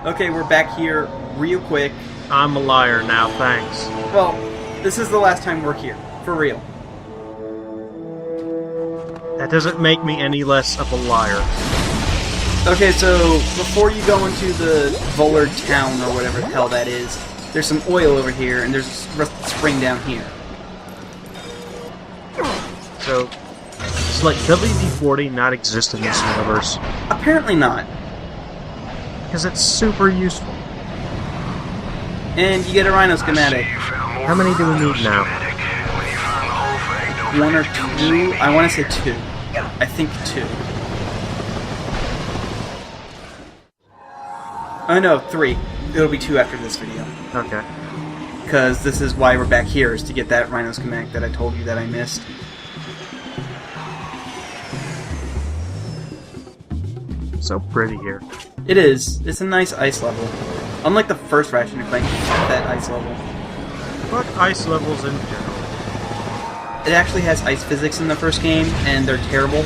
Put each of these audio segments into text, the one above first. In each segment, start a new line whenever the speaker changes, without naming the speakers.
Okay, we're back here real quick.
I'm a liar now, thanks.
Well, this is the last time we're here. For real.
That doesn't make me any less of a liar.
Okay, so before you go into the Volar town, or whatever the hell that is, there's some oil over here, and there's a spring down here.
So, does like WD-40 not exist in this universe?
Apparently not.
Because it's super useful.
And you get a rhino schematic.
How many do we need now?
1 or 2? I want to say 2. I think 2. Oh no, 3. It'll be 2 after this video.
Okay.
Because this is why we're back here, is to get that rhino schematic that I told you that I missed.
So pretty here.
It is. It's a nice ice level. Unlike the first Ratchet and Clank, that ice level.
But ice levels in general.
It actually has ice physics in the first game, and they're terrible.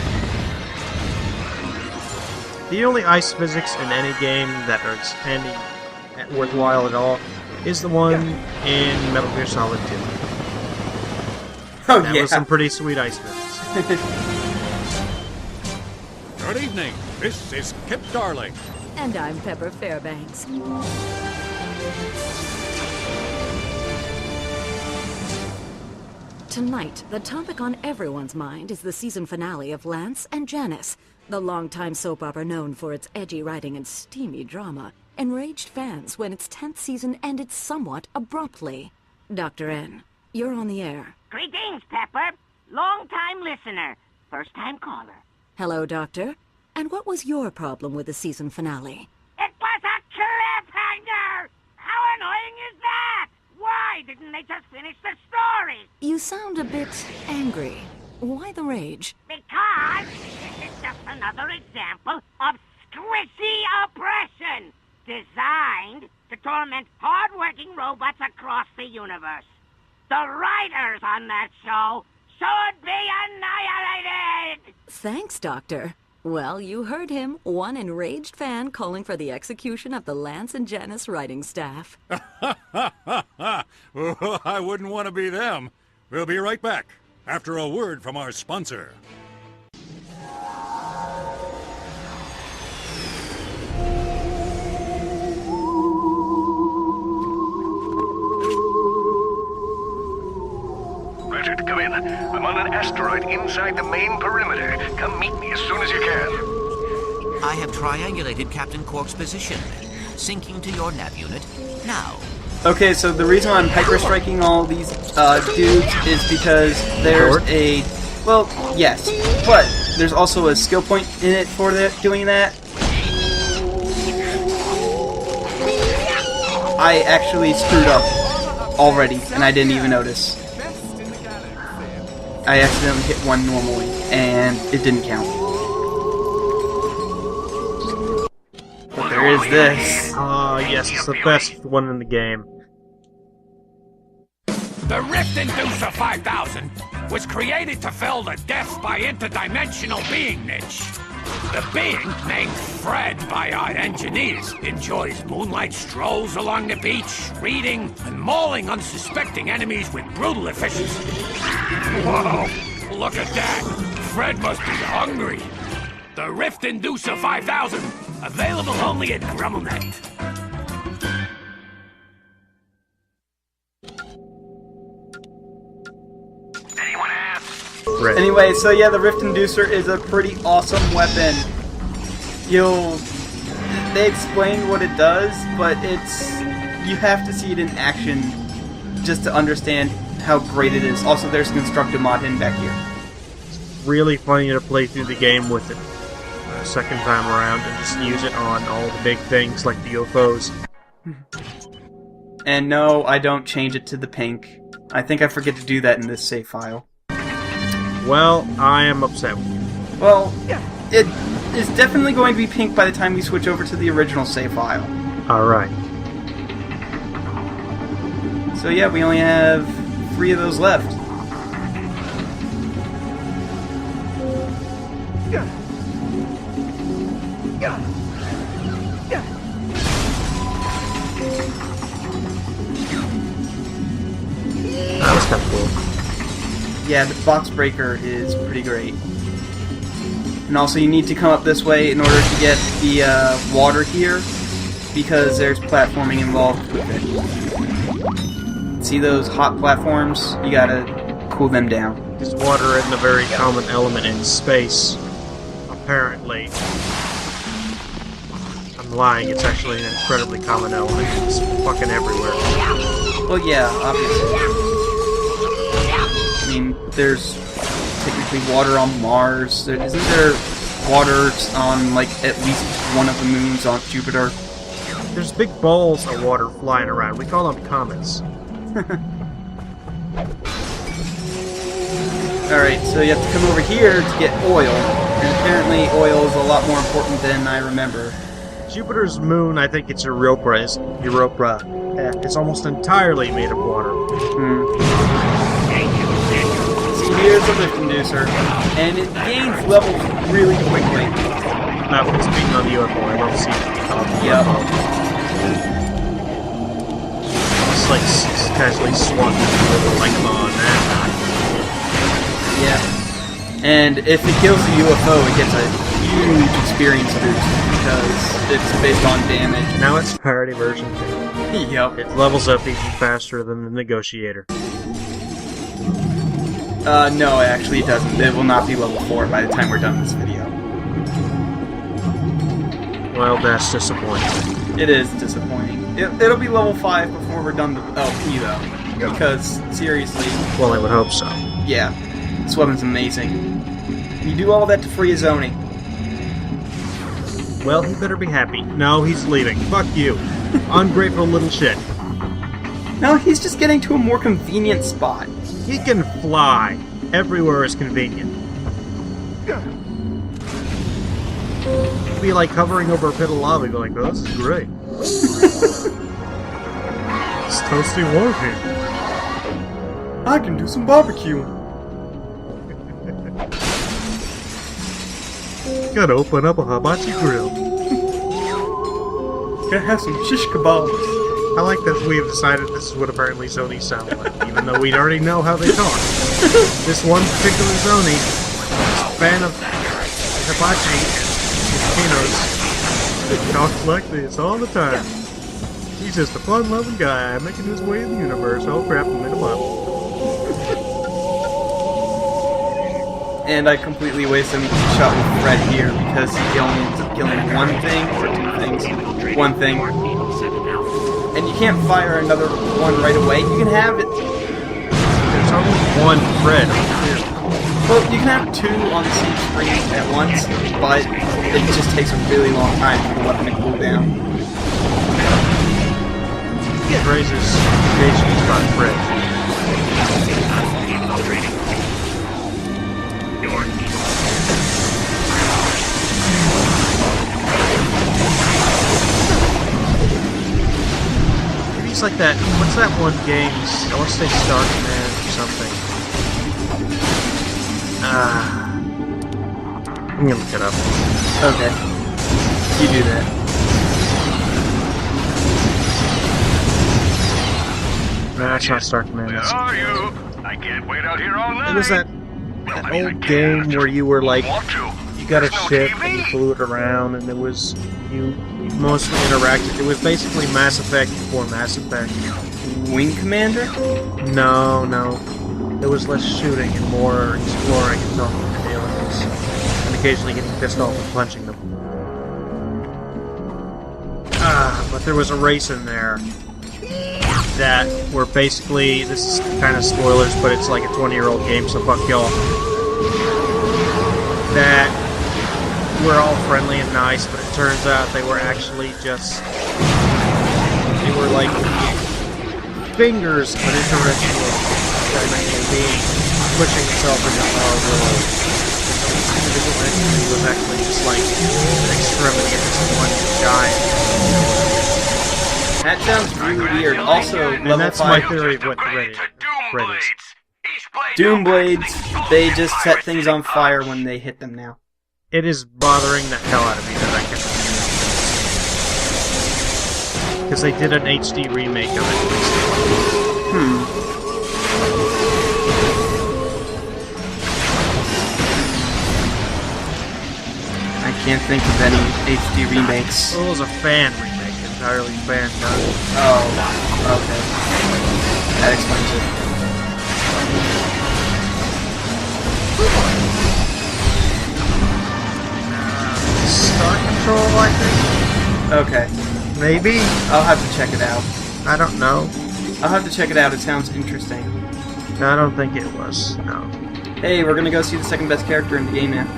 The only ice physics in any game that is any worthwhile at all is the one in Metal Gear Solid 2.
Oh,
that
yeah.
was some pretty sweet ice physics.
Good evening. This is Kip Darling.
And I'm Pepper Fairbanks. Tonight, the topic on everyone's mind is the season finale of Lance and Janice, the longtime soap opera known for its edgy writing and steamy drama, enraged fans when its 10th season ended somewhat abruptly. Dr. N, you're on the air.
Greetings, Pepper. Long-time listener, first-time caller.
Hello, Doctor. And what was your problem with the season finale?
It was a cliffhanger! How annoying is that? Why didn't they just finish the story?
You sound a bit angry. Why the rage?
Because this is just another example of squishy oppression, designed to torment hard-working robots across the universe. The writers on that show should be annihilated!
Thanks, Doctor. Well, you heard him. One enraged fan calling for the execution of the Lance and Janice writing staff.
I wouldn't want to be them. We'll be right back after a word from our sponsor.
Ratchet, come in. I'm on an asteroid inside the main perimeter. Come meet me as soon as you can.
I have triangulated Captain Quark's position. Syncing to your nav unit now.
Okay, so the reason I'm hyper-striking all these dudes is because there's a... Well, yes, but there's also a skill point in it for doing that. I actually screwed up already, and I didn't even notice. I accidentally hit one normally, and it didn't count. But there is this.
Ah, yes, it's the best one in the game.
The Rift Inducer 5000 was created to fill the death by interdimensional being niche. The being, named Fred by our engineers, enjoys moonlight strolls along the beach, reading and mauling unsuspecting enemies with brutal efficiency. Whoa, look at that. Fred must be hungry. The Rift Inducer 5000, available only at GrummelNet.
Right.
Anyway, so yeah, the Rift Inducer is a pretty awesome weapon. They explain what it does, but you have to see it in action just to understand how great it is. Also, there's a constructive mod hidden back here.
It's really funny to play through the game with it second time around and just use it on all the big things like the UFOs.
And no, I don't change it to the pink. I think I forget to do that in this save file.
Well, I am upset with you.
Well, it is definitely going to be pink by the time we switch over to the original save file.
Alright.
So yeah, we only have 3 of those left. yeah, the box breaker is pretty great. And also you need to come up this way in order to get the water here, because there's platforming involved with it. See those hot platforms? You gotta cool them down.
Because water isn't a very common element in space, apparently. I'm lying, it's actually an incredibly common element. It's fucking everywhere.
Well, yeah, obviously. I mean, there's technically water on Mars. Isn't there water on, like, at least one of the moons on Jupiter?
There's big balls of water flying around. We call them comets.
Alright, so you have to come over here to get oil. And apparently oil is a lot more important than I remember.
Jupiter's moon, I think it's Europa. It's almost entirely made of water.
See, here's a lift inducer, and it gains levels really quickly.
That was speaking on the UFO. I love seeing it on the
Yep.
UFO. It's like casually swatting the like on that.
Yeah. And if it kills the UFO, it gets a huge experience boost, because it's based on damage.
Now it's parody version 2.
Yep.
It levels up even faster than the Negotiator.
No, actually it doesn't. It will not be level 4 by the time we're done with this video.
Well, that's disappointing.
It is disappointing. It'll be level 5 before we're done with LP, though. Because, seriously...
Well, I would hope so.
Yeah. This weapon's amazing. You do all that to free a zoning.
Well, he better be happy. No, he's leaving. Fuck you. Ungrateful little shit.
No, he's just getting to a more convenient spot.
He can fly. Everywhere is convenient. It'd be like hovering over a pit of lava. You'd be like, oh, this is great. It's toasty warm here.
I can do some barbecuing.
Gotta open up a hibachi grill.
Gotta have some shish kebabs.
I like that we've decided this is what apparently Zonies sound like, even though we already know how they talk. This one particular Zonie is a fan of hibachi and volcanoes. Talks like this all the time. He's just a fun-loving guy making his way in the universe. Oh crap, I'm in a bottle.
And I completely wasted a shot with Fred here because he only ends up killing one thing or two things. One thing. And you can't fire another one right away. You can have it.
There's only one Fred.
Well, you can have two on the same screen at once, but it just takes a really long time for the weapon to cool down.
It raises PhD's by Fred.
Infiltrating.
He's like that. What's that one game? I want to say Starkman or something. I'm gonna look it up.
Okay. You do that.
Nah, it's not Starkman.
Where are you? I can't wait out here all night.
It was that old game where you were like, you got a ship and you flew it around, and it was you mostly interacted. It was basically Mass Effect before Mass Effect.
Wing Commander?
No. There was less shooting and more exploring and talking to aliens, and occasionally getting pissed off and punching them. But there was a race in there that were basically, this is kind of spoilers, but it's like a 20-year-old game, so fuck y'all. That were all friendly and nice, but it turns out they were actually just, they were like fingers of an interdimensional being pushing itself into our world. Each individual entity was actually just like an extremity of this one giant.
That sounds really weird. Also,
And
level
that's
5
my theory of what the Red is.
Doom Blades, they just set things on fire when they hit them now.
It is bothering the hell out of me that I can. Because they did an HD remake of it recently.
can't think of any HD remakes.
Well, it was a fan remake, entirely fan done.
Oh, okay. That explains it.
Star Control, I think?
Okay.
Maybe?
I'll have to check it out.
I don't know.
I'll have to check it out. It sounds interesting.
I don't think it was. No.
Hey, we're gonna go see the second best character in the game now.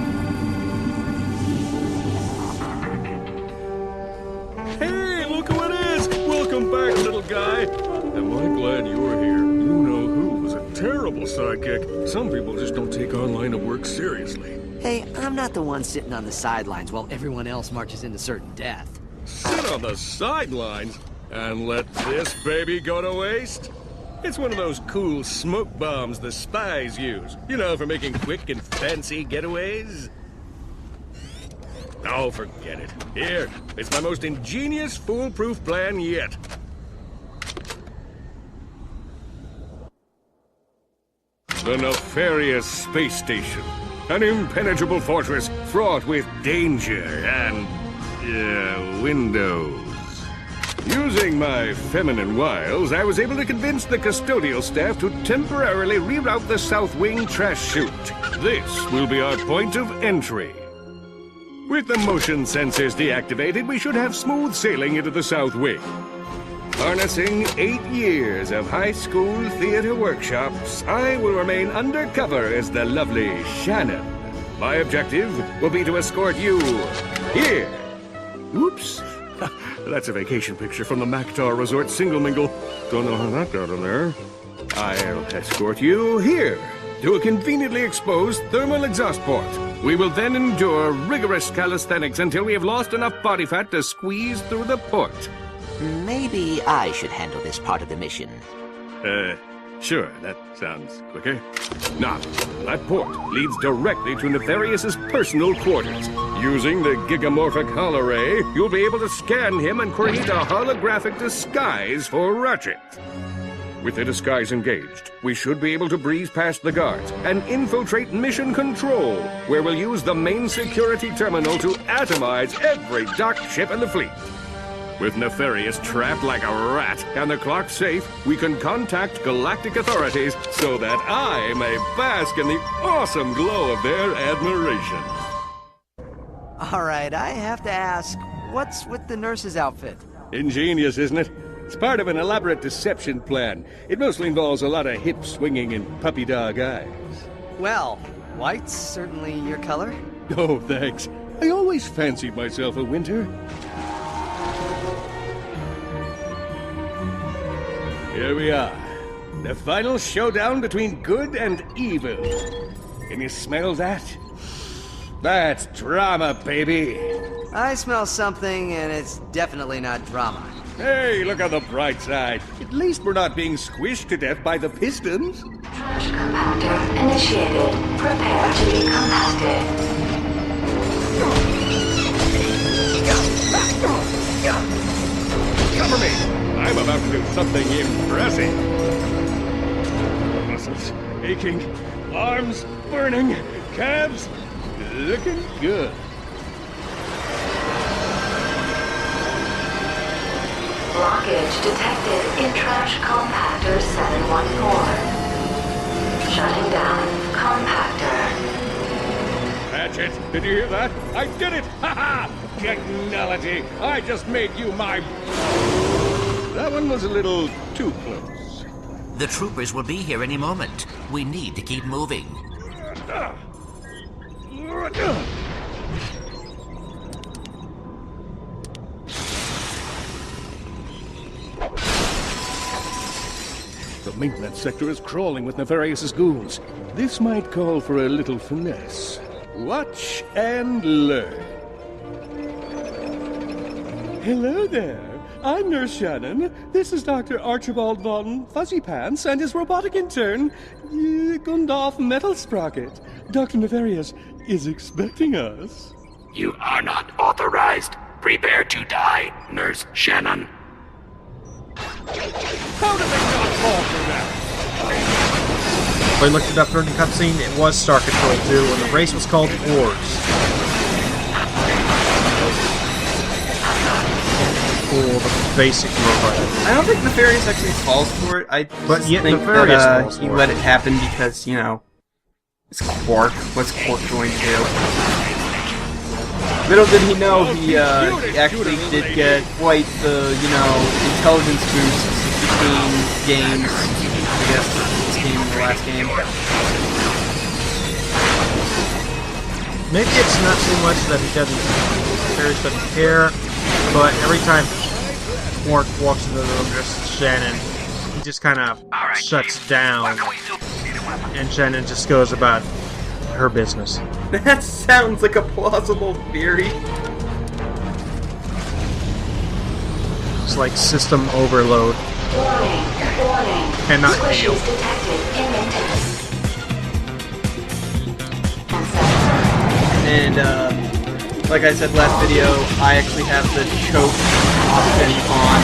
Hey, look who it is! Welcome back, little guy. Am I glad you're here? You know who was a terrible sidekick. Some people just don't take online of work seriously.
Hey, I'm not the one sitting on the sidelines while everyone else marches into certain death.
Sit on the sidelines and let this baby go to waste? It's one of those cool smoke bombs the spies use. You know, for making quick and fancy getaways. Oh, forget it. Here, it's my most ingenious, foolproof plan yet. The Nefarious Space Station. An impenetrable fortress fraught with danger and, windows. Using my feminine wiles, I was able to convince the custodial staff to temporarily reroute the South Wing trash chute. This will be our point of entry. With the motion sensors deactivated, we should have smooth sailing into the South Wing. Harnessing 8 years of high school theater workshops, I will remain undercover as the lovely Shannon. My objective will be to escort you here. Oops. That's a vacation picture from the Mactar Resort Single Mingle. Don't know how that got in there. I'll escort you here to a conveniently exposed thermal exhaust port. We will then endure rigorous calisthenics until we have lost enough body fat to squeeze through the port.
Maybe I should handle this part of the mission.
Sure, that sounds quicker. Now, that port leads directly to Nefarious's personal quarters. Using the gigamorphic holoray, you'll be able to scan him and create a holographic disguise for Ratchet. With the disguise engaged, we should be able to breeze past the guards and infiltrate mission control, where we'll use the main security terminal to atomize every docked ship in the fleet. With Nefarious trapped like a rat and the clock safe, we can contact galactic authorities so that I may bask in the awesome glow of their admiration.
All right, I have to ask, what's with the nurse's outfit?
Ingenious, isn't it? It's part of an elaborate deception plan. It mostly involves a lot of hip swinging and puppy dog eyes.
Well, white's certainly your color.
Oh, thanks. I always fancied myself a winter. Here we are. The final showdown between good and evil. Can you smell that? That's drama, baby.
I smell something, and it's definitely not drama.
Hey, look on the bright side. At least we're not being squished to death by the pistons.
Trash compactor initiated. Prepare to be compacted.
Cover me! I'm about to do something impressive. Muscles aching, arms burning, calves looking good.
Blockage detected in trash compactor 714. Shutting down compactor.
Ratchet, did you hear that? I did it! Ha ha! Technology! I just made you my... That one was a little too close.
The troopers will be here any moment. We need to keep moving.
The maintenance sector is crawling with Nefarious's goons. This might call for a little finesse. Watch and learn. Hello there. I'm Nurse Shannon. This is Dr. Archibald von Fuzzy Pants and his robotic intern, Gundolf Metal Sprocket. Dr. Nefarious is expecting us.
You are not authorized. Prepare to die, Nurse Shannon.
How did they not fall for that?
I looked it up during the cutscene. It was Star Control 2, and the race was called Wars. pull the basic robot.
I don't think Nefarious actually falls for it. I just
yet
think
Nefarious
that
falls
he
for
let
it.
it happen because, you know, it's Quark. What's Quark going to do? Little did he know he actually did get quite the, you know, intelligence boost between games. I guess this game and the last game.
Maybe it's not so much that Nefarious doesn't care, but every time Quark walks into the room, just Shannon, he just kind of shuts down, and Shannon just goes about her business.
That sounds like a plausible theory.
It's like system overload.
Warning.
Cannot
Squishes
deal.
detected in maintenance.
And, like I said last video, I actually have the choke option on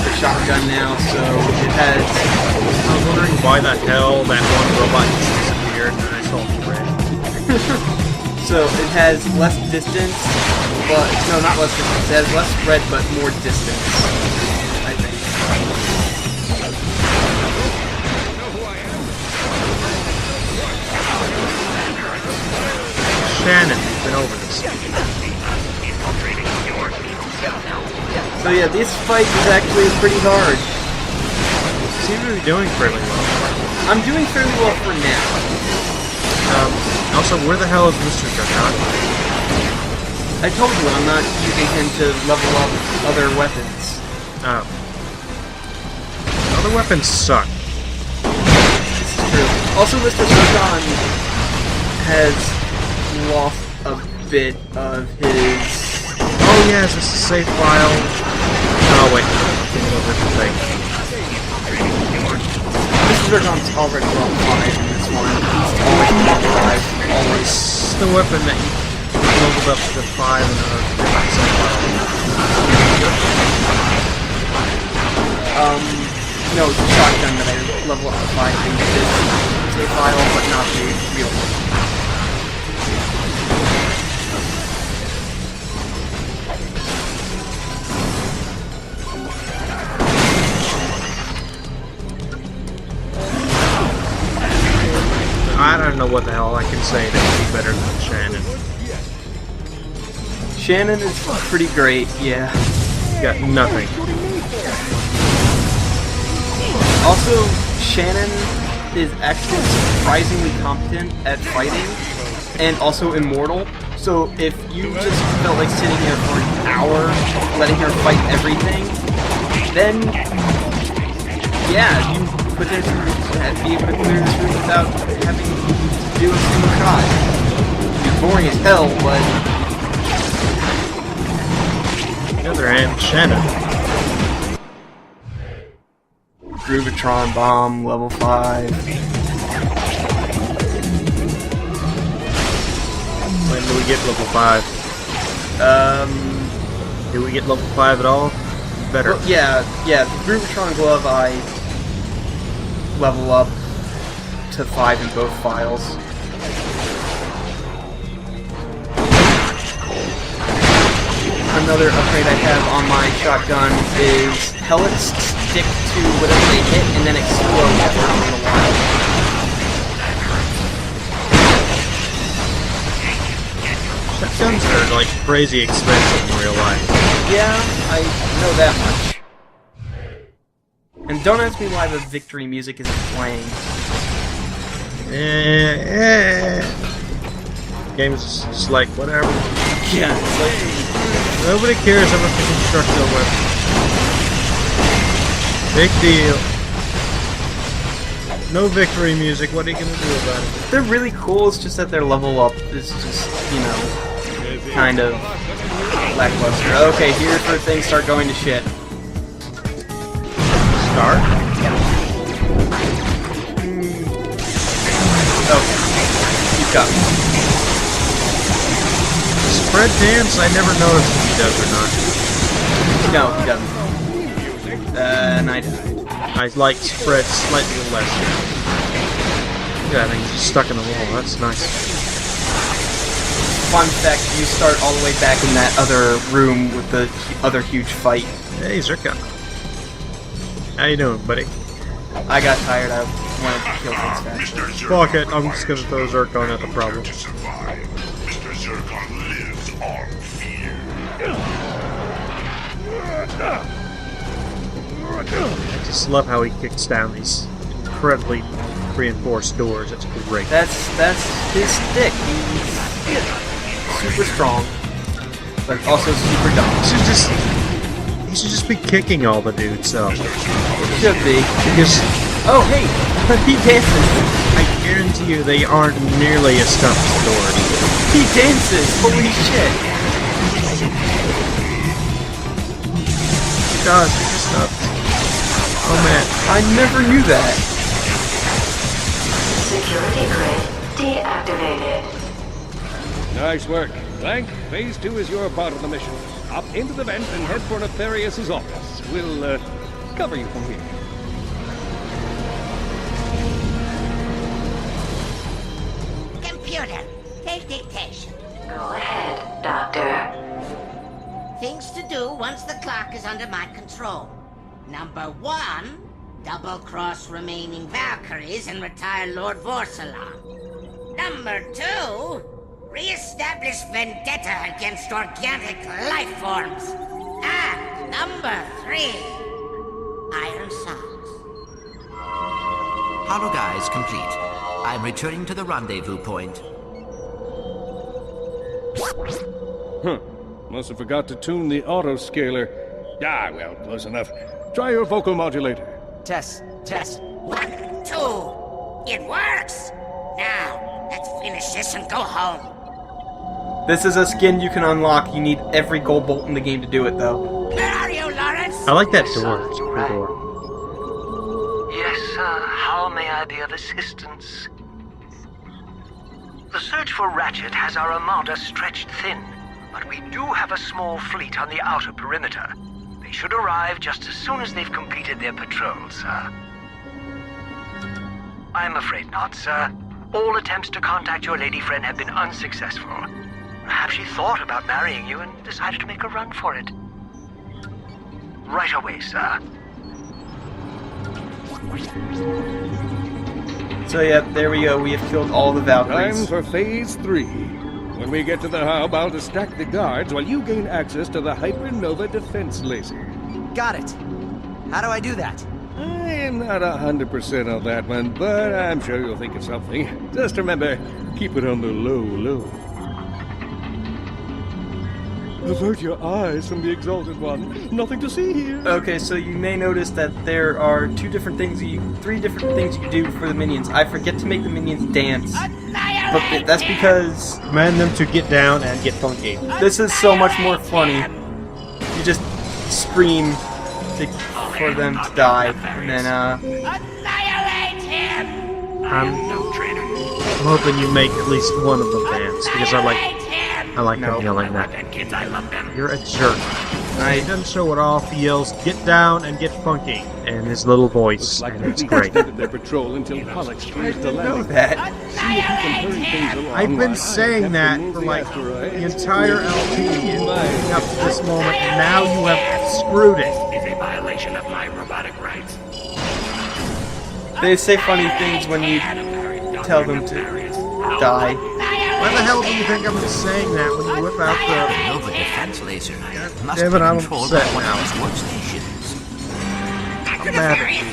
the shotgun now, so it has...
I was wondering why the hell that one robot disappeared, and I saw red.
So it has less distance, but... No, not less distance. It has less spread, but more distance, I think.
Shannon, we've been over this.
So yeah, this fight is actually pretty hard.
Seem to be doing fairly well.
I'm doing fairly well for now.
Also, where the hell is Mr. Dragon?
I told you I'm not using him to level up other weapons.
Oh. Other weapons suck.
This is true. Also, Mr. Zircon has lost a bit of his...
Oh yeah, is this a save file? Oh wait, I'm thinking of a different thing.
Mr. Zircon's already level 5 in this one. He's always level 5. Always.
It's the weapon that you leveled up to 5 in a different save file.
No, it's the shotgun that I level up to 5 in this save file, but not the real one.
I don't know what the hell I can say that would be better than Shannon.
Shannon is pretty great, yeah.
Got nothing.
Also, Shannon is actually surprisingly competent at fighting, and also immortal. So if you just felt like sitting here for an hour, letting her fight everything, then, yeah, you potentially be able to clear this room without having to do a single shot. It's boring as hell, but...
On the other hand, Shannon.
Groovatron Bomb, level 5.
When do we get level 5? Do we get level 5 at all? Better.
Well, yeah, the Groovatron Glove I level up to 5 in both files. Another upgrade I have on my shotgun is pellets stick to whatever they hit and then explode after a little while.
Shotguns are like crazy expensive in real life.
Yeah, I know that much. And don't ask me why the victory music isn't playing.
Game's just like, whatever.
Yeah, it's like...
Nobody cares how much you construct their weapon. Big deal. No victory music, what are you gonna do about it?
They're really cool, it's just that their level up is just, you know, kind of lackluster. Okay, here's where things start going to shit.
Start?
Okay. Keep going.
Spread dance, I never noticed if he does or not.
No, he doesn't. And I died.
I like spread slightly less. Yeah, I think he's just stuck in the wall. That's nice.
fun fact, you start all the way back in that other room with the other huge fight.
Hey, Zirka. How you doing, buddy?
I got tired. I wanted to kill things faster.
Fuck it, I'm just gonna throw Zircon at the problem.
Mr. Zircon lives on fear.
I just love how he kicks down these incredibly reinforced doors. It's great.
That's his stick. He's super strong, but also super dumb.
He should just be kicking all the dudes. So
should be.
Because
oh hey, he dances.
I guarantee you they aren't nearly as tough as Dory.
He dances. Holy shit.
He does. He just does. Oh man,
I never knew that.
Security grid deactivated.
Nice work. Clank, Phase 2 is your part of the mission. Up into the vent and head for Nefarious' office. We'll, cover you from here.
Computer, take dictation.
Go ahead, Doctor.
Things to do once the clock is under my control. Number 1, double-cross remaining Valkyries and retire Lord Volar. Number 2, re-establish vendetta against organic life forms. And number 3, Iron Socks.
Hollow guys complete. I'm returning to the rendezvous point.
Huh. Must have forgot to tune the auto-scaler. Ah, well, close enough. Try your vocal modulator.
Test.
1, 2. It works! Now, let's finish this and go home.
This is a skin you can unlock. You need every gold bolt in the game to do it, though.
Where are you, Lawrence?
I like that door. It's a cool door.
Yes, sir. How may I be of assistance? The search for Ratchet has our armada stretched thin, but we do have a small fleet on the outer perimeter. They should arrive just as soon as they've completed their patrol, sir. I'm afraid not, sir. All attempts to contact your lady friend have been unsuccessful. Perhaps she thought about marrying you and decided to make a run for it. Right away, sir.
So yeah, there we go. We have killed all the Valkyries.
Time for Phase 3. When we get to the hub, I'll distract the guards while you gain access to the Hypernova defense laser.
Got it. How do I do that?
I am not 100% on that one, but I'm sure you'll think of something. Just remember, keep it on the low. Avert your eyes from the Exalted One. Nothing to see here.
Okay, so you may notice that there are three different things you do for the minions. I forget to make the minions dance, but that's because
Command them to get down and get funky.
this is so much more funny. You just scream for them to die, and then
Annihilate him!
I'm hoping you make at least one of them dance because I like them yelling that. You're a jerk. He doesn't show it off. He yells, "Get down and get funky," in his little voice, and it's great.
Their patrol until Pollux clears the
know
land.
that.
I've been saying that for like the entire LP leading up to this moment, and now you have screwed it.
Is a violation of my robotic rights.
They say funny things when you tell them to die.
Why the hell do you think I'm saying that when you whip out the...
Nova defense laser must
Damn
be
it, I'm
controlled by
upset
one
now.
of those workstations.
I'm mad at you.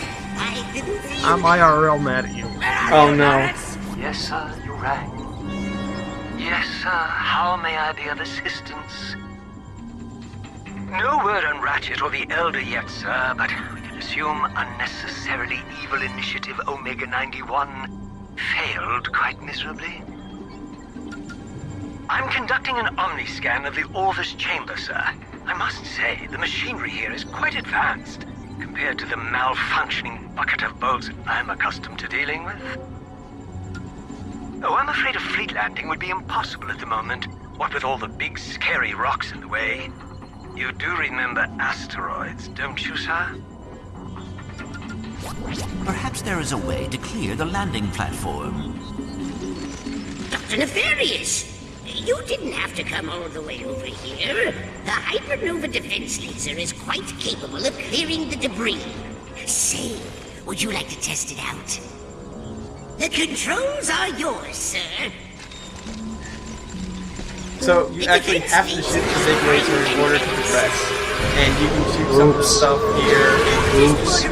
I'm IRL mad at you.
Oh no.
Yes, sir, you're right. Yes, sir, how may I be of assistance? No word on Ratchet or the Elder yet, sir, but we can assume unnecessarily evil initiative Omega 91 failed quite miserably. I'm conducting an omni-scan of the Orvis chamber, sir. I must say, the machinery here is quite advanced compared to the malfunctioning bucket of bolts I'm accustomed to dealing with. Oh, I'm afraid a fleet landing would be impossible at the moment, what with all the big scary rocks in the way. You do remember asteroids, don't you, sir?
Perhaps there is a way to clear the landing platform.
Dr.Nefarious! You didn't have to come all the way over here. The hypernova defense laser is quite capable of clearing the debris. Say, would you like to test it out? The controls are yours, sir.
So you actually have to shoot the big laser in order to progress. And you can shoot some of the stuff here.
Oops.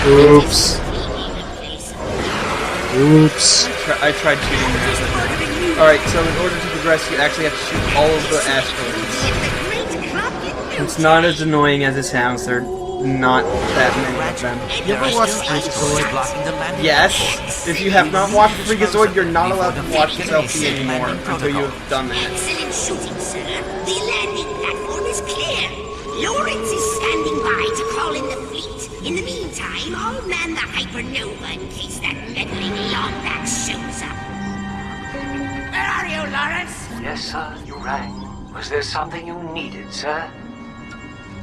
Oops. Oops.
I tried shooting this. Alright, so in order to progress, you actually have to shoot all of the asteroids. It's not as annoying as it sounds. They're not that many of them.
You ever watched Freakazoid?
Yes. If you have not watched Freakazoid, you're not allowed to watch this LP anymore until you have done that.
Excellent shooting, sir. The landing platform is clear. Lawrence is standing by to call in the fleet. In the meantime, I'll man the hypernova in case that meddling longback shows up. Where are you, Lawrence?
Yes, sir, you rang. Was there something you needed, sir?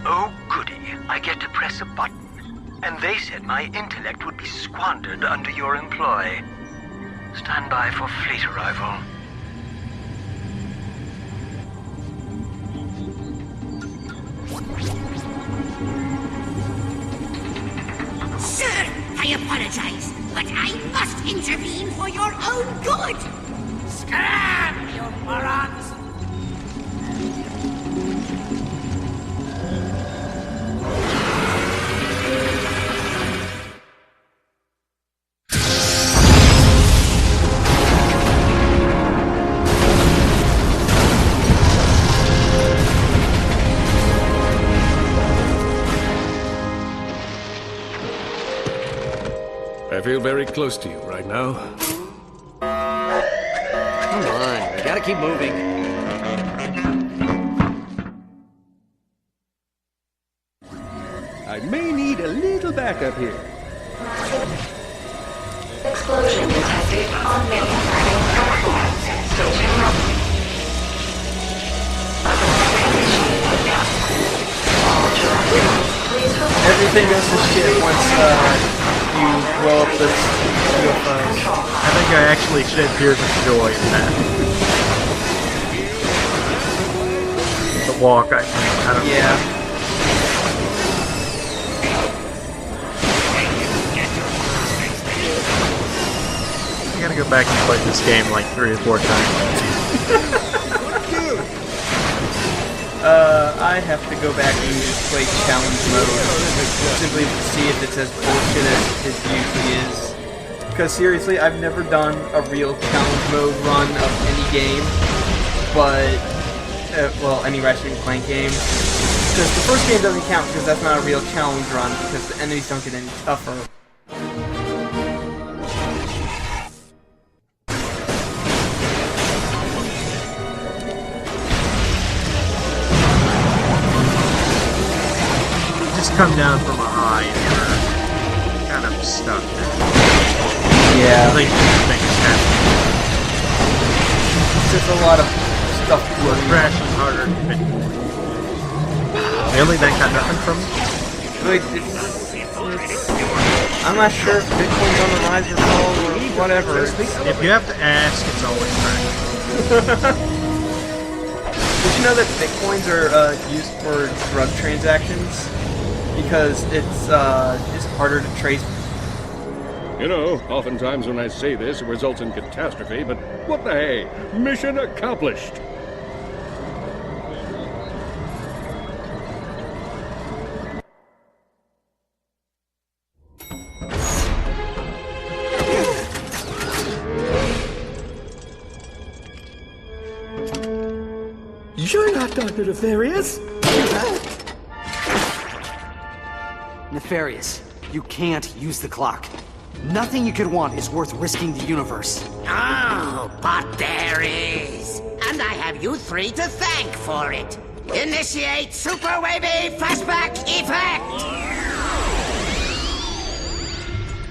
Oh, goody. I get to press a button. And they said my intellect would be squandered under your employ. Stand by for fleet arrival.
Sir, I apologize, but I must intervene for your own good. Scram, you morons!
I feel very close to you right now.
Come on, we gotta keep moving.
I may need a little backup here.
Explosion detected on main landing platform. Station ready.
Everything goes to shit once you blow up this UFO.
I think I actually shed tears of joy in that. The walk, I don't know.
Yeah.
I gotta go back and play this game like 3 or 4 times.
I have to go back and just play challenge mode, simply to see if it's as bullshit as it usually is. Because seriously, I've never done a real challenge mode run of any game, but, well, any Ratchet and Clank game. Because the first game doesn't count because that's not a real challenge run, because the enemies don't get any tougher.
Come down from a high and you're kind of stuck there.
Yeah.
I think things happen.
It's just a lot of stuff
We're crashing harder than Bitcoin. Really? That got nothing from me?
Like, I'm not sure if Bitcoin's on the rise or fall or whatever.
If you have to ask, it's always right.
Did you know that Bitcoins are used for drug transactions? Because it's just harder to trace.
You know, oftentimes when I say this, it results in catastrophe, but what the hey? Mission accomplished!
You're not Dr. Nefarious!
Nefarious, you can't use the clock. Nothing you could want is worth risking the universe.
Oh, but there is. And I have you 3 to thank for it. Initiate Super Wavy Flashback Effect!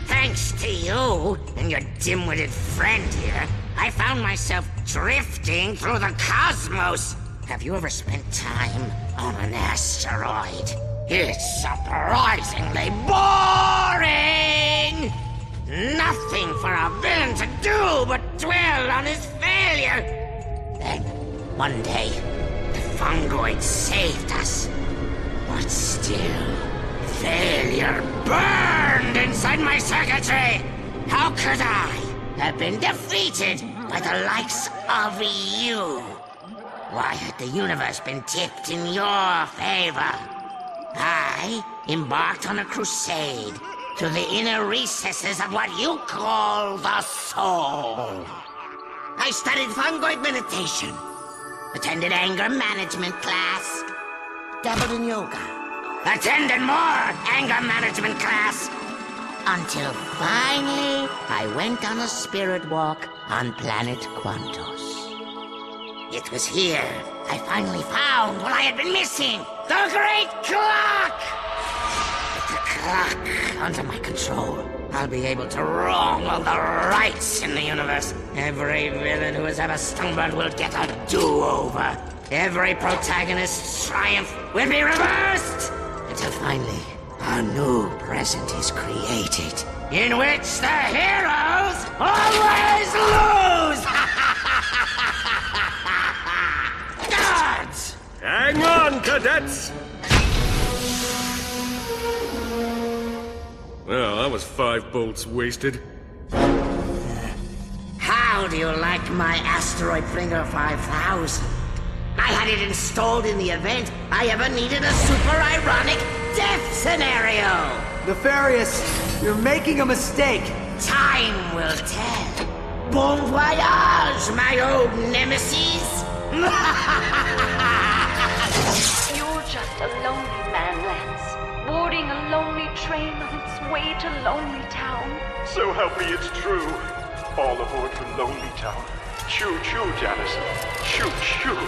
Thanks to you and your dim-witted friend here, I found myself drifting through the cosmos. Have you ever spent time on an asteroid? It's surprisingly boring! Nothing for a villain to do but dwell on his failure. Then, one day, the fungoid saved us. But still, failure burned inside my circuitry. How could I have been defeated by the likes of you? Why had the universe been tipped in your favor? I embarked on a crusade to the inner recesses of what you call the soul. I studied fungoid meditation, attended anger management class, dabbled in yoga, attended more anger management class, until finally I went on a spirit walk on planet Quantos. It was here I finally found what I had been missing, the Great Clock! With the clock under my control, I'll be able to wrong all the rights in the universe. Every villain who has ever stumbled will get a do-over. Every protagonist's triumph will be reversed, until finally a new present is created, in which the heroes always lose! Guards!
Hang on, cadets! Well, that was 5 bolts wasted.
How do you like my asteroid Flinger 5000? I had it installed in the event I ever needed a super ironic death scenario!
Nefarious, you're making a mistake!
Time will tell. Bon voyage, my old nemesis!
You're just a lonely man, Lance. Boarding a lonely train on its way to Lonely Town.
So help me, it's true. All aboard for Lonely Town. Choo-choo, Janice. Choo-choo.